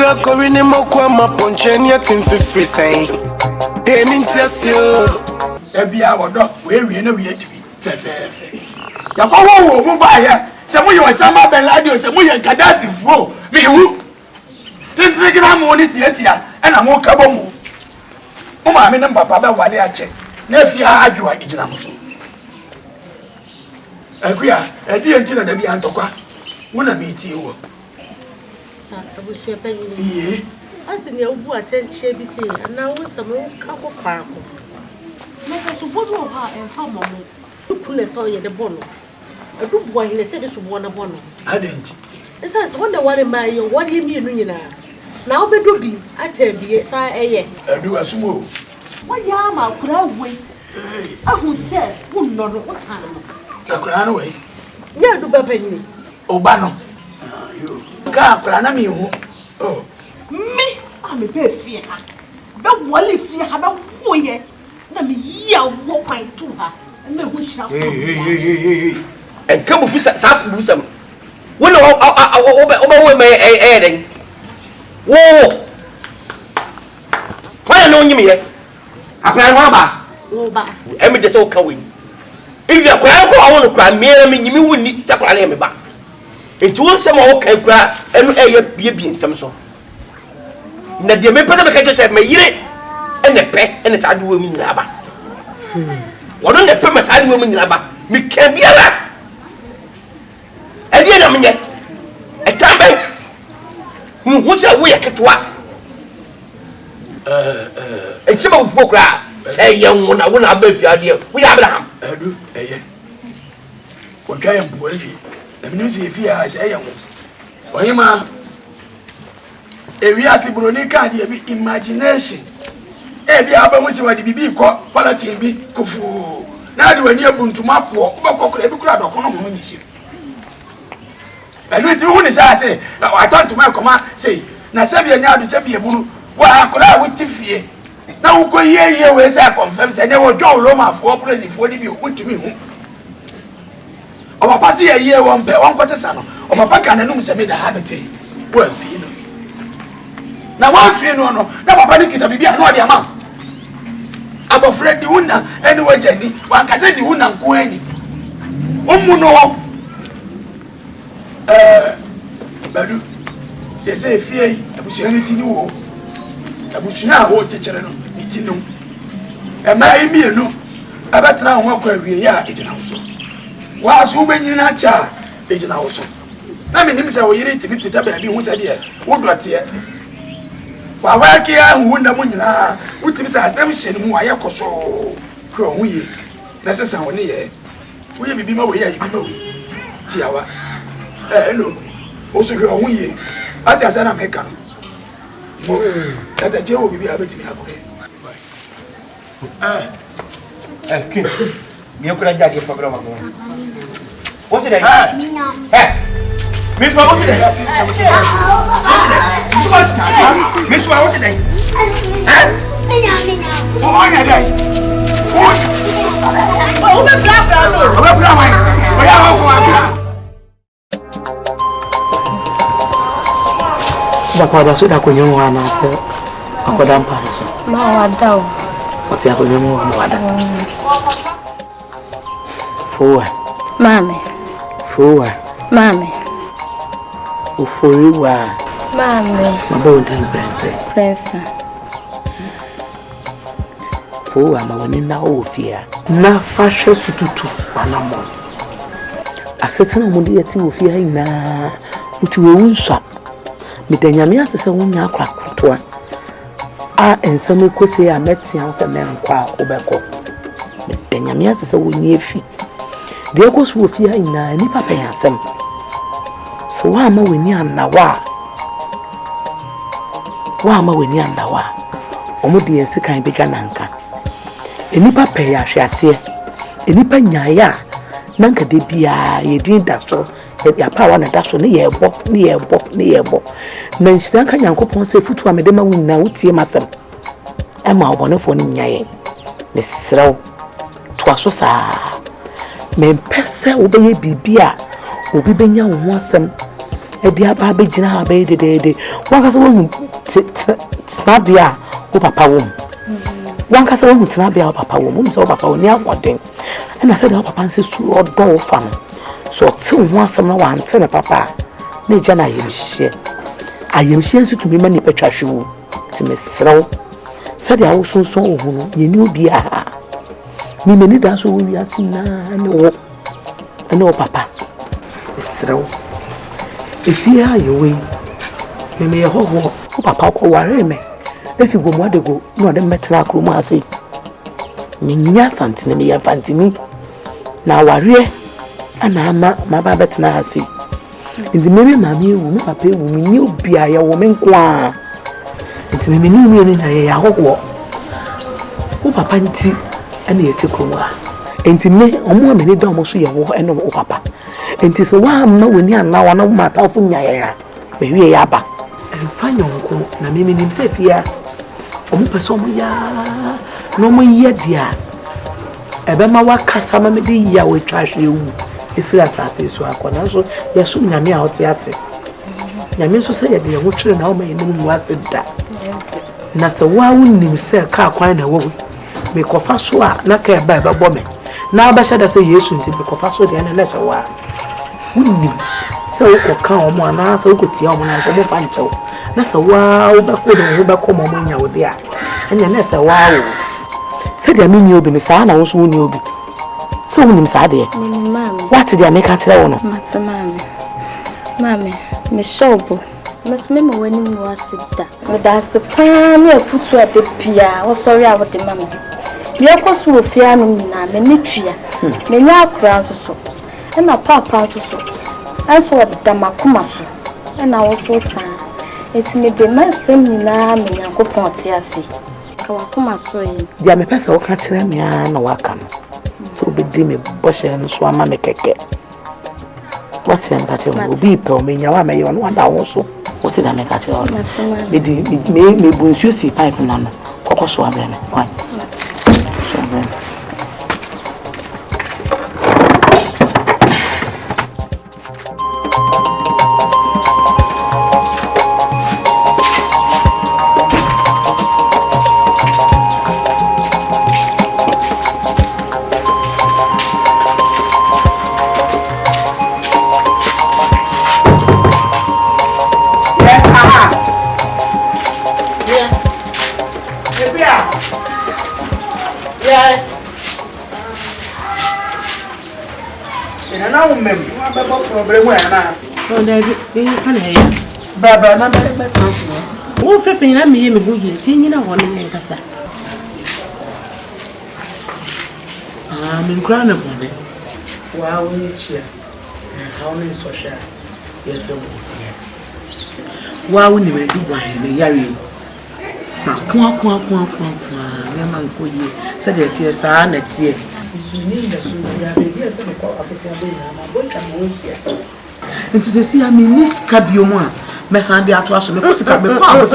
Mira Corinne Mokwama Ponchenia Tim Free saying, Ebia wodo we no we atibi fe yakowo wo ba ya se mo yo sama ben radio se mo ye Gaddafi fo me hu tintre gira mo ni tiatia e na mo kabo mo ma me ne papa be wale ache na afia adwo agina mo so akuya e di enti na da bi antokwa wo na me ti wo abusu epanyi asini obu atenche bi se na wo samo ka ko fa ko na so bodo ha en fa mo kule so ye de bono edu bo hile se de so bono bono adenti esa se wonde wale mai yo wode mi enu nyina na obedo bi atabie sa eye edu asumo wa ya ma kura we ahu se wonno no wotan no akura no we nya edu bapanyi oba no ka akura na mi hu oh me ame be fie ha be wale fie ha be woye na me ya wo kwan tu ha me ho hira fo en ka bu fisa sa bu fisa wona o me den wo wala no nyime ye akra no ba e me de so ka we if you akra ko awon kra me nyime woni takra na me ba enti won se ma o ka kra enu eye bie nsem so na de me pese be ka se me yire ene pe ene sa duwe mi nyina ba wono ne pe me sa duwe mi nyina ba mi ka biara edi na menye etambe hu se wo ye ketwa enti ma fu kra se ye wona wona ba fi ade wo ya Abraham adu eye ko twa ye mbu afi na minim se fi a se ye wo oyima ewi asiburo ni ka de bi imagination ebi aba mu se wadi bibi ko politics bi kufu na de wani abuntuma po ubakokora ebi kura dokono mo ni shi enu ti hu ni sa se atantuma koma sei na sabia nya adu sabia buru wa akora wuti fie na uko ye we say confirm say ne wo dwo lo ma fo president fo ni bi wuntimi hu o papa se ye won pe won ko sesa no o papa kan nanum se me da habite wo afie no na wa afie no no na papa ni kita bibia no ade ama abo Fred wuna eni wajani wa kase di wuna nko ani omu no badu se fie abusuani ti ni wo abusuana wo chechere no ti no e ma emi no abetra ho akwa wie ya ejina wo so wa so benyina cha ejina wo so na me nim se wo yire ti bitita ba bi hu se de wo dote wa wa ki ya hu na munyina utimi se asem hye ni mu aye koso kro hu ye na se san wo ne ye wo ye bibi ma wo ye bibi ma wo ti awa no o so kro hu ye ati asana meka no mo tata je wo bibi abetimi akore kin mi okura jadi fa bro ma ko o se dai mi fa o se dai mi fa o se dai o nya dai o be bra no o be bra mai o ya ho ko akira Bakwada sudah kunjungan nasi, aku dampar so. Mau ada. Waktu aku kunjungan mau ada. Fua. Mami. Fua. Mami. Ufuriwa. Mami. Mabao ndani prince. Prince. Fua mawani na ofia. Na fashe sututu wanamo. Asetina mundi yati ofia ina. Utiwe unsa. Mitanyamia sese wonya akwa kutoa a ensame kose a metia se menkwa obeko mitanyamia sese wonya efi de koso ofia ina ni papa yansem so wa ma weni annawa omudi ensikan bedwa nanka enipa pe ya hwase enipa nyaaya nanka de bia yedin daso ya power na daso ne yebo na nsitan ka Nyankopon se futu amede ma wunna wutie masem ema obonefo ne nyaye ne srew to aso saa me pese obeye bibia obi benya wo asem e dia ba be gina ba de wan ka se wo snabia wo papa wo wan ka se wo snabia wo papa wo so papa wo ni akoden e na se da papa nse su odo fa no so ti ho asem na wan te na papa na gya na ayemhye nso tumi ma ni petwahwe wo ti mesrew se da wo sonson wo no ye ni obi a ni meni da so wo wi asina ne wo ene wo papa mesrew efia yewe me ho wo papa ko ware me efi go mu adego no de metra akromu ase me nya santene me ya fantimi na ware ana ma ba betna ase ndi me mama ewu me papa ewu me ni obi aye wo me nko a ndi me ni na ya ho wo papa nti ana yete kromu a ndi me omo me ni da omo so ye wo eno wo papa ndi so wa ma woni ana wa na mata fu nya ya me wie ya ba enfanya nko na me nim se fia omo pese omo ya no mo ye dia ebe ma wakasa ma me di ya we twahwe ewu efira asase so akona so yesu nyame a ote ase nyame so se ye de ho twere na o ma ye nim mu ase da na se wa wonnim se ka kwan na wo me kofa so a na ka eba bo me na ba sha da se yesu nti me kofa so de na le se wa wonnim se o ko kan o mo ana se o ko tia o mo na so mo fa nchew na se wa o ba ko de o ba ko mo mo nya wo de a anya na se wa wo se de mi ni obi ni sa na wo so ni obi so wo ni sa de Mami. What did you make a tell no? Mami, me shobo. Must remember when you was that. But that's a pan of foot to the pia. Oh, sorry, I would the mammy. You are close to a fiano, me nitria. Me now crowns so. And my papa so. I saw the Damakumaso. And I was so sad. It's me the man send me now, me and go pontiasi. Kawakumaso. Dear, me pass all catching me and wakam. So be dim bush and swam me keke. What's him that you will be per me? You are my own one also. What did I make at all? Me boost you see pipe none. Coco swam. Why? No, David, you can hear. Baba, my best one. Who flipping at me, me who you see, you know, one in Casa. I'm in crown upon it. Wow, we cheer. How many social? Yes, wow, we never do one in the yard. Never go ye, said that yes, I next year. You need a suit, baby, as a call up a boy can waste here. And to say, I mean, Miss Cabioma, Messan de Atois, because it can be called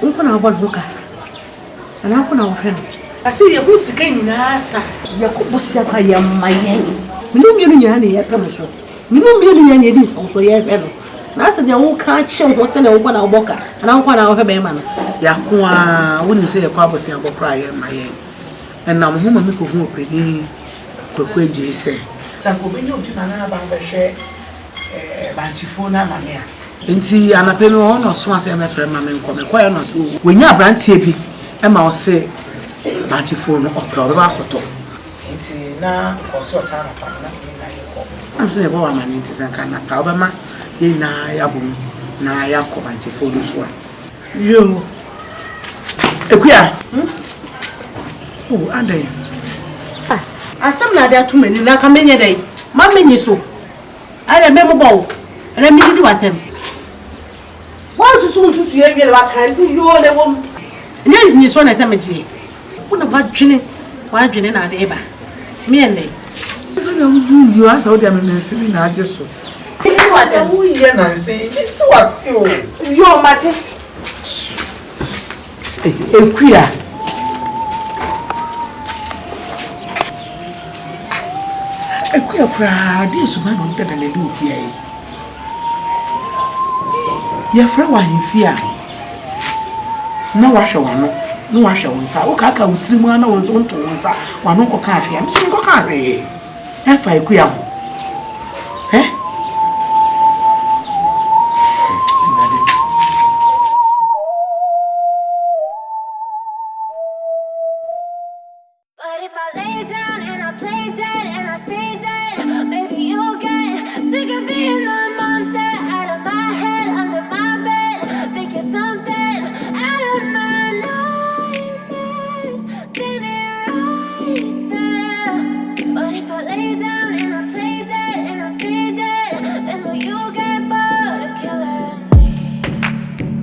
open our book and open our friend. I see your goose again in Asa. Yakubusia, I am my yen. Million yet, Pemisho. Million is also your fellow. That's the old car show was sent over our boca, and I'll put our man. Yakua wouldn't say a cobblestone about cry, my yen. And now, whom I make a whoop in Quaquaji say. Some Cobino Pimana Bambashe Bantifona Mamma. And see, I'm a penny on or swans and my friend, Mamma, come quiet on so. When you're brand tippy, Emma will say Bantifona or Provacoto. And see now, or sort of I'm saying about my nieces and can not cover my Yabum, Nayako Bantifona one. You. Oh, and then I some like that too many like a many day. Mammy, so I remember bow and I mean to attempt. Why so soon to see you? I can't see you all the woman. And then you saw a cemetery. What about Jenny? Why Jenny and Eva? Me and they. You asked how them in feeling I just so. What a wee and say it was you. You're Matty. A queer. Ekuya kra di suma no dada na do fia yi. Ye fra wa hifia. Na wa hwe wano, na wa hwe wonsa. Wo ka ka wutirimu ana wonso nto wonsa. Wano ko ka afia. Msi ko ka re. E fa ekuya ho.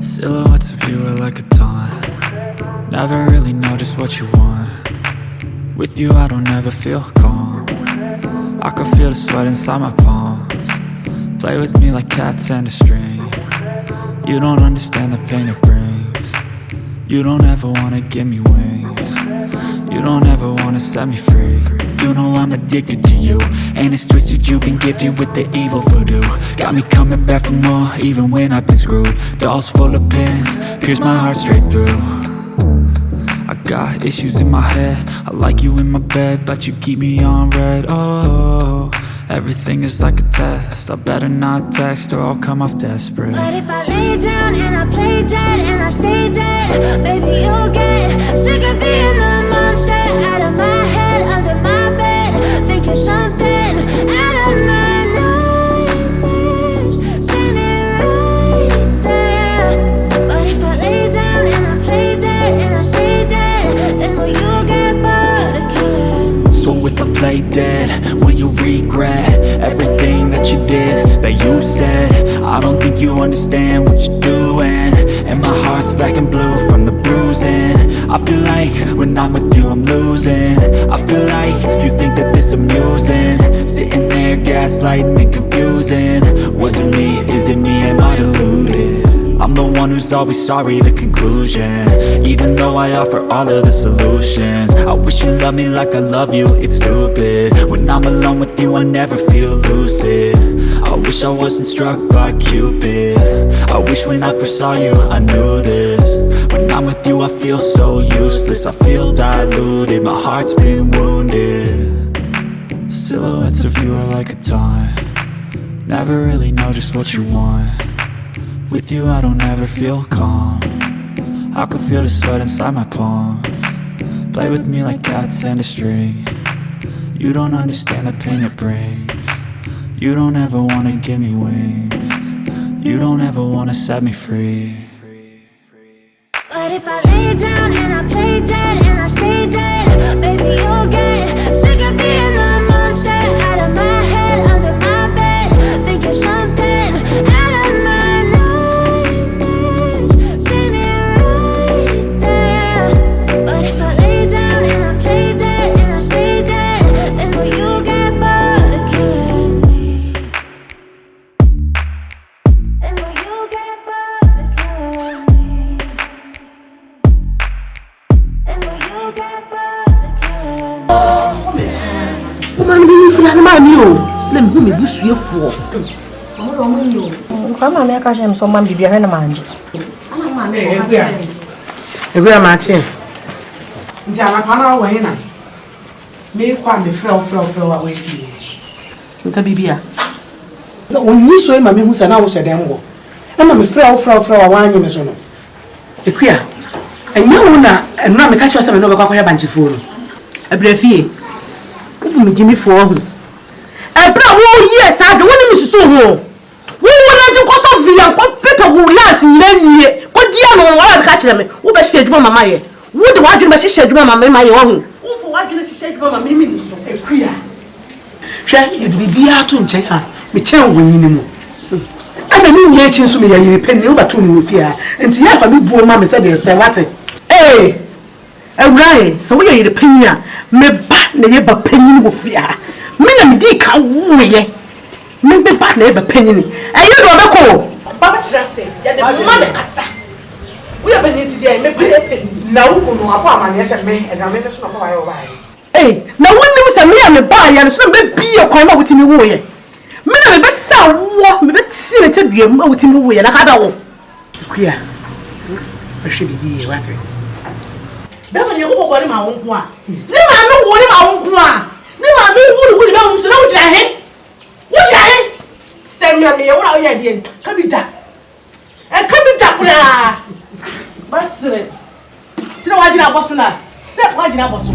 Silhouettes of you are like a taunt. Never really know just what you want. With you I don't ever feel calm. I can feel the sweat inside my palms. Play with me like cats and a string. You don't understand the pain it brings. You don't ever wanna give me wings. You don't ever wanna set me free. You know I'm addicted to you, and it's twisted, you've been gifted with the evil voodoo. Got me coming back for more, even when I've been screwed. Dolls full of pins, pierce my heart straight through. I got issues in my head, I like you in my bed, but you keep me on red. Oh, everything is like a test, I better not text or I'll come off desperate. But if I lay down and I play dead and I stay dead, baby you'll get sick of being the monster out of my head, under my bed, thinking something out of my nightmares, standing right there. But if I lay down and I play dead and I stay dead, then will you get bored of killing me? So if I play dead, will you regret everything that you did, that you said? I don't think you understand what you're doing, and my heart's black and blue from the bruising. I feel like when I'm with you I'm losing. I feel like you think that this amusing, sitting there gaslighting and confusing. Was it me? Is it me? Am I deluded? I'm the one who's always sorry, the conclusion. Even though I offer all of the solutions, I wish you loved me like I love you, it's stupid. When I'm alone with you I never feel lucid. I wish I wasn't struck by Cupid. I wish when I first saw you I knew this. When I'm with you I feel so useless, I feel diluted, my heart's been wounded. Silhouettes of you are like a taunt. Never really know just what you want. With you I don't ever feel calm. I can feel the sweat inside my palms. Play with me like cats and a string. You don't understand the pain it brings. You don't ever wanna give me wings. You don't ever wanna set me free. But if I lay down and I play dead and I stay dead, baby you'll get sick of being the monster out of my head, under my bed, thinking something out of my nightmares, standing right there. But if I lay down and I play dead and I stay dead, then will you get bored of killing me? Then will you get bored of killing me? Then will you get bored of killing me? Mama ni funa na mami o. Na mi me busuefo. Kwa mama aka shem so mam bibia hwe na manje. Ekuya ma che. Nti anapa na wo hina. Me kwa me frɛ wa we die. Nka bibia. Na wonni so e ma me hu sa na wo hyɛ dem wo. E na me frɛ wa wa anyi me so no. Ekuya. Anya wo na enu me ka che se me no be kwa kwa banchefo no. Abrafie. Ubu me jimi fo ho. Ebra wo yes ade woni me susu ho. Wo na din ko so via ko paper wo last nyanie. Ko dia no wala ka kire me. Wo be hye adwuma mama ye. Wo de wa adwuma hye adwuma mama ye wo ho. Wo fo wa adwuma hye adwuma mama me ni so. Ekuya. Hwɛ ye de bibia to nkyɛn a me kyɛn wo nyini mu. Ana ni nye chi nso me yɛ penni wo bato ni ofia. Nti ya fa me buo ma me sɛ de sɛ wate. Ewrai, so we yɛ penni a me ba na ye ba penni wo fia. Me na me di ka wo ye. Me be ba na ye ba penni ni. Ɛyɛ do be ko. Ba betira se, ya de ma me kasa. We yɛ penni ti dia me pe. Na wo no abo amane sɛ me ɛda me so na ba wa ye. Na wonni mu sɛ me a me ba ya so me bi e kwan ma wotimi wo ye me na me be sa wo me be ti me te diem ma wotimi wo ye na ka da wo kuya be hwe bibi e wate be ma ne ko bobore ma wo nko a ne ma no wo ne ma wo nko a ne ma no wo ne ba wo so na wo jira he se me me wo na wo ye de ka bi da kura basre tira wajina bosu na se wajina bosu